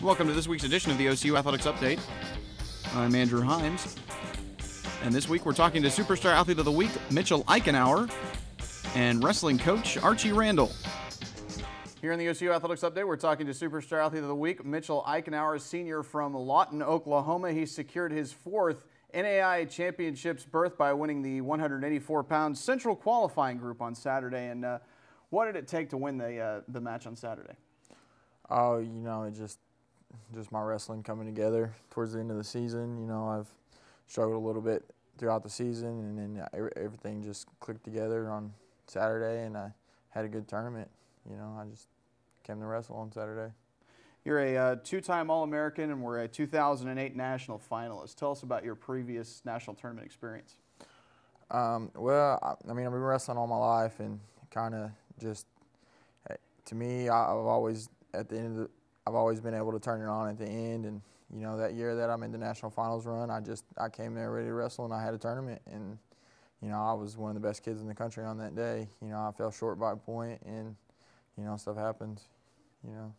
Welcome to this week's edition of the OCU Athletics Update. I'm Andrew Himes, and this week we're talking to Superstar Athlete of the Week, Mitchell Eichenauer, and wrestling coach, Archie Randall. Here in the OCU Athletics Update, we're talking to Superstar Athlete of the Week, Mitchell Eichenauer, senior from Lawton, Oklahoma. He secured his fourth NAIA Championships berth by winning the 184-pound Central qualifying group on Saturday. And what did it take to win the match on Saturday? Oh, it just my wrestling coming together towards the end of the season. I've struggled a little bit throughout the season, and then everything just clicked together on Saturday, and I had a good tournament. I just came to wrestle on Saturday. You're a two-time All-American, and we're a 2008 national finalist. Tell us about your previous national tournament experience. Well, I've been wrestling all my life, and kind of just, to me, I've always been able to turn it on at the end. And that year that I made the national finals run, I came there ready to wrestle, and I had a tournament, and I was one of the best kids in the country on that day. I fell short by a point, and stuff happens.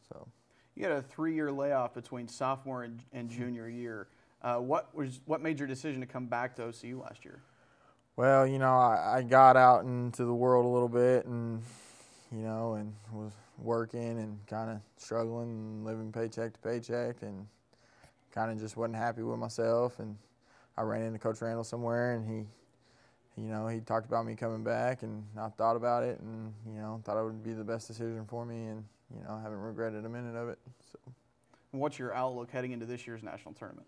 So. You had a 3-year layoff between sophomore and junior year. What made your decision to come back to OCU last year? Well, I got out into the world a little bit, and and was working and kind of struggling and living paycheck to paycheck, and kind of just wasn't happy with myself. And I ran into Coach Randall somewhere, and he talked about me coming back, and I thought about it, and thought it would be the best decision for me, and I haven't regretted a minute of it. So. What's your outlook heading into this year's national tournament?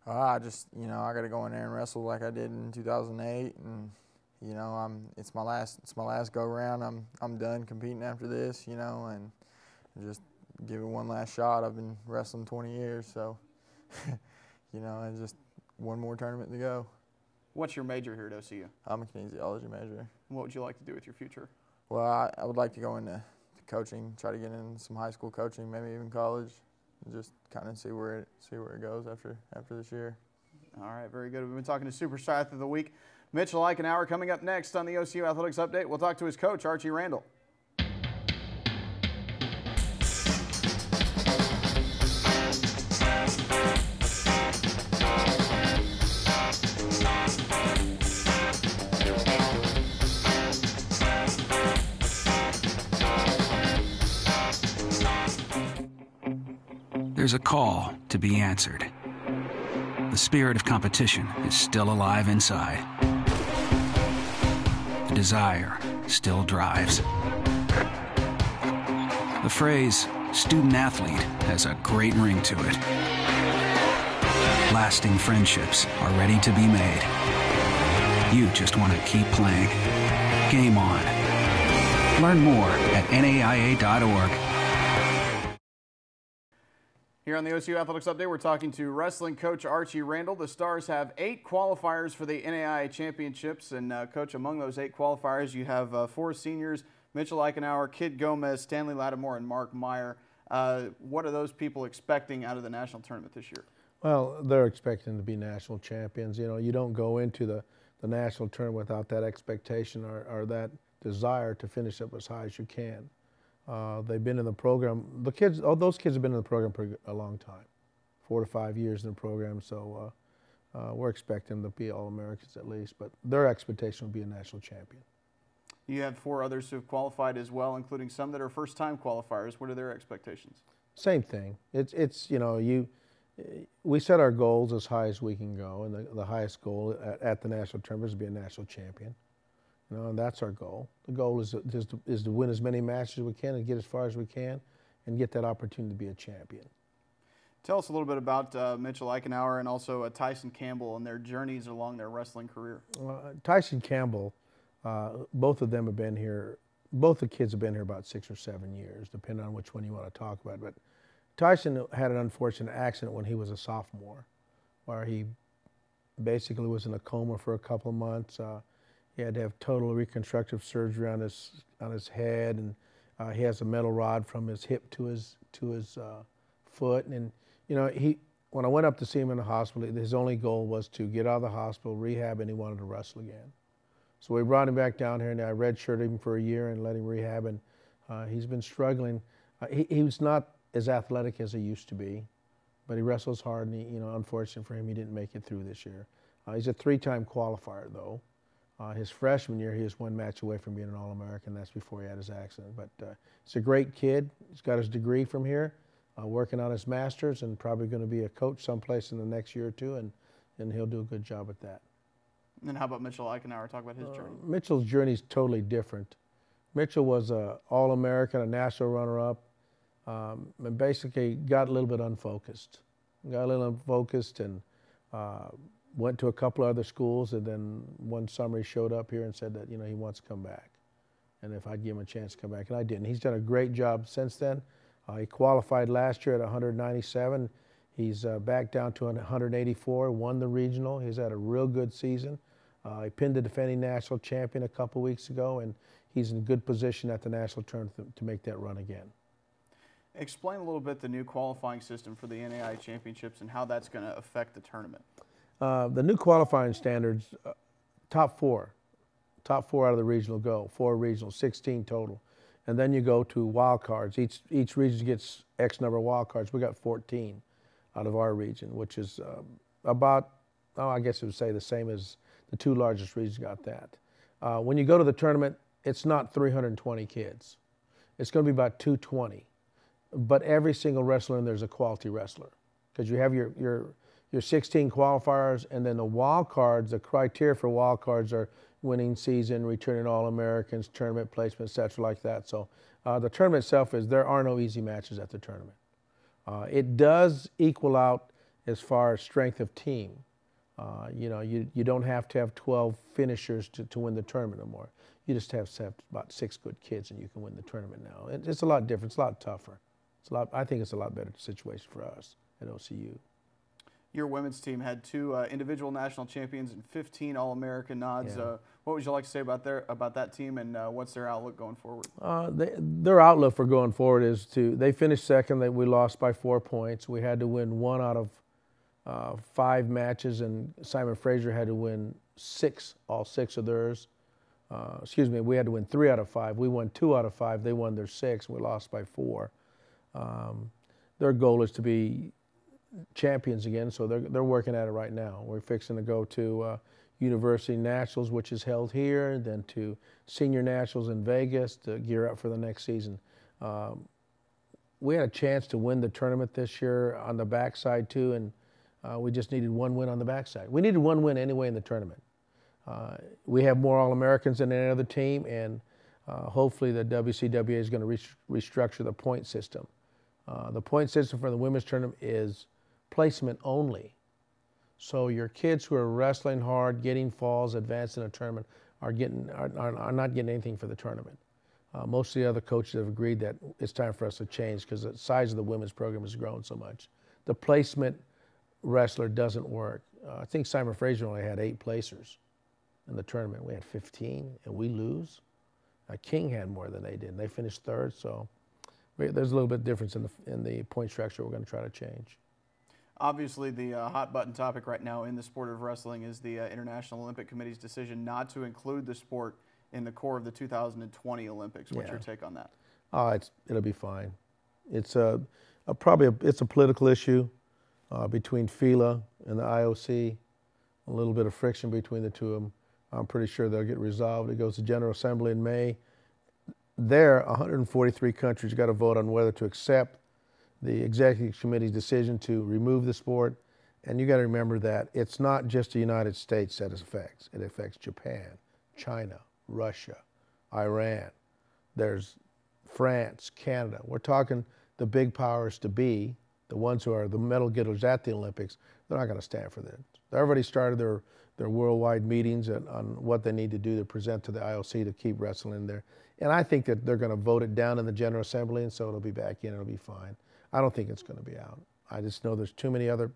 I just I got to go in there and wrestle like I did in 2008, and it's my last go around. I'm done competing after this, and just give it one last shot. I've been wrestling 20 years, so and just one more tournament to go. What's your major here at OCU? I'm a kinesiology major. What would you like to do with your future? Well, I would like to go into coaching, try to get into some high school coaching, maybe even college, and just kind of see where it goes after this year. All right, very good. We've been talking to Superstar Athlete of the Week, Mitchell Eichenauer. Coming up next on the OCU Athletics Update, we'll talk to his coach, Archie Randall. There's a call to be answered. The spirit of competition is still alive inside. The desire still drives. The phrase student athlete has a great ring to it. Lasting friendships are ready to be made. You just want to keep playing. Game on. Learn more at NAIA.org. Here on the OCU Athletics Update, we're talking to wrestling coach Archie Randall. The Stars have 8 qualifiers for the NAIA Championships, and coach, among those 8 qualifiers, you have 4 seniors: Mitchell Eichenauer, Kid Gomez, Stanley Lattimore, and Mark Meyer. What are those people expecting out of the national tournament this year? Well, they're expecting to be national champions. You don't go into the national tournament without that expectation or that desire to finish up as high as you can. They've been in the program. Those kids have been in the program for a long time, 4 to 5 years in the program. So we're expecting them to be All-Americans at least, but their expectation will be a national champion. You have 4 others who have qualified as well, including some that are first-time qualifiers. What are their expectations? Same thing. We set our goals as high as we can go, and the highest goal at the national tournament is to be a national champion. And that's our goal. The goal is to win as many matches as we can and get as far as we can and get that opportunity to be a champion. Tell us a little bit about Mitchell Eichenauer and also Tyson Campbell and their journeys along their wrestling career. Tyson Campbell, both of them have been here, both the kids have been here about 6 or 7 years, depending on which one you want to talk about. But Tyson had an unfortunate accident when he was a sophomore, where he basically was in a coma for a couple of months. He had to have total reconstructive surgery on his head, and he has a metal rod from his hip to his foot. And when I went up to see him in the hospital, his only goal was to get out of the hospital, rehab, and he wanted to wrestle again. So we brought him back down here, and I redshirted him for a year and let him rehab. And he's been struggling. He was not as athletic as he used to be. but he wrestles hard, and he, unfortunate for him, he didn't make it through this year. He's a 3-time qualifier, though. His freshman year, he was 1 match away from being an All-American. That's before he had his accident. But he's a great kid. He's got his degree from here, working on his master's, and probably going to be a coach someplace in the next year or two, and he'll do a good job at that. And then how about Mitchell Eichenauer? Talk about his journey. Mitchell's journey is totally different. Mitchell was an All-American, a national runner-up, and basically got a little bit unfocused. And went to a couple of other schools, and then one summer he showed up here and said that, he wants to come back. And if I'd give him a chance to come back, and I didn't. He's done a great job since then. He qualified last year at 197. He's back down to 184, won the regional. He's had a real good season. He pinned the defending national champion a couple weeks ago, and he's in good position at the national tournament to make that run again. Explain a little bit the new qualifying system for the NAIA championships and how that's going to affect the tournament. The new qualifying standards, top four out of the regional go, 4 regionals, 16 total. And then you go to wild cards. Each region gets X number of wild cards. We got 14 out of our region, which is about, I guess it would say the same as the 2 largest regions got that. When you go to the tournament, it's not 320 kids. It's going to be about 220. But every single wrestler in there is a quality wrestler, because you have your 16 qualifiers, and then the wild cards. The criteria for wild cards are winning season, returning All-Americans, tournament placement, etc., like that. So the tournament itself there are no easy matches at the tournament. It does equal out as far as strength of team. You don't have to have 12 finishers to win the tournament anymore. You just have to have about 6 good kids, and you can win the tournament now. It's a lot different. It's a lot tougher. I think it's a lot better situation for us at OCU. Your women's team had 2 individual national champions and 15 All-American nods. Yeah. What would you like to say about that team, and what's their outlook going forward? Their outlook for going forward is they finished second. We lost by 4 points. We had to win 1 out of 5 matches, and Simon Fraser had to win all 6 of theirs. We had to win 3 out of 5. We won 2 out of 5. They won their 6. We lost by 4. Their goal is to be champions again, so they're working at it right now. We're fixing to go to University Nationals, which is held here, then to Senior Nationals in Vegas to gear up for the next season. We had a chance to win the tournament this year on the backside too, and we just needed 1 win on the backside. We needed 1 win anyway in the tournament. We have more All-Americans than any other team, and hopefully the WCWA is going to restructure the point system. The point system for the women's tournament is placement only. So your kids who are wrestling hard, getting falls, advancing a tournament are not getting anything for the tournament. Most of the other coaches have agreed that it's time for us to change because the size of the women's program has grown so much. The placement wrestler doesn't work. I think Simon Fraser only had 8 placers in the tournament. We had 15, and we lose. King had more than they did, and they finished 3rd. So there's a little bit of difference in the point structure we're going to try to change. Obviously, the hot button topic right now in the sport of wrestling is the International Olympic Committee's decision not to include the sport in the core of the 2020 Olympics. What's your take on that? It'll be fine. It's a political issue between FILA and the IOC. A little bit of friction between the 2 of them. I'm pretty sure they'll get resolved. It goes to General Assembly in May. 143 countries got to vote on whether to accept the Executive Committee's decision to remove the sport. And you got to remember that it's not just the United States that it affects. It affects Japan, China, Russia, Iran. There's France, Canada. We're talking the big powers to be, the ones who are the medal getters at the Olympics. They're not going to stand for that. They already started their worldwide meetings on what they need to do to present to the IOC to keep wrestling in there. And I think that they're going to vote it down in the General Assembly, and so it'll be back in. It'll be fine. I don't think it's going to be out. I just know there's too many other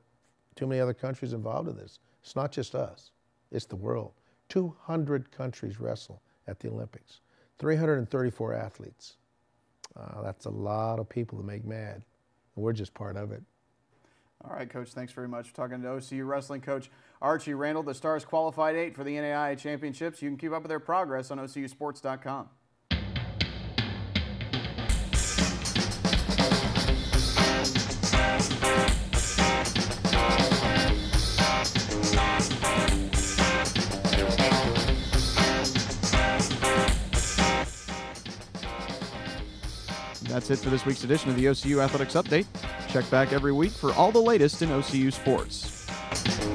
countries involved in this. It's not just us. It's the world. 200 countries wrestle at the Olympics. 334 athletes. That's a lot of people to make mad. And we're just part of it. All right, Coach, thanks very much for talking to OCU wrestling coach Archie Randall. The Stars qualified 8 for the NAIA championships. You can keep up with their progress on OCUsports.com. That's it for this week's edition of the OCU Athletics Update. Check back every week for all the latest in OCU sports.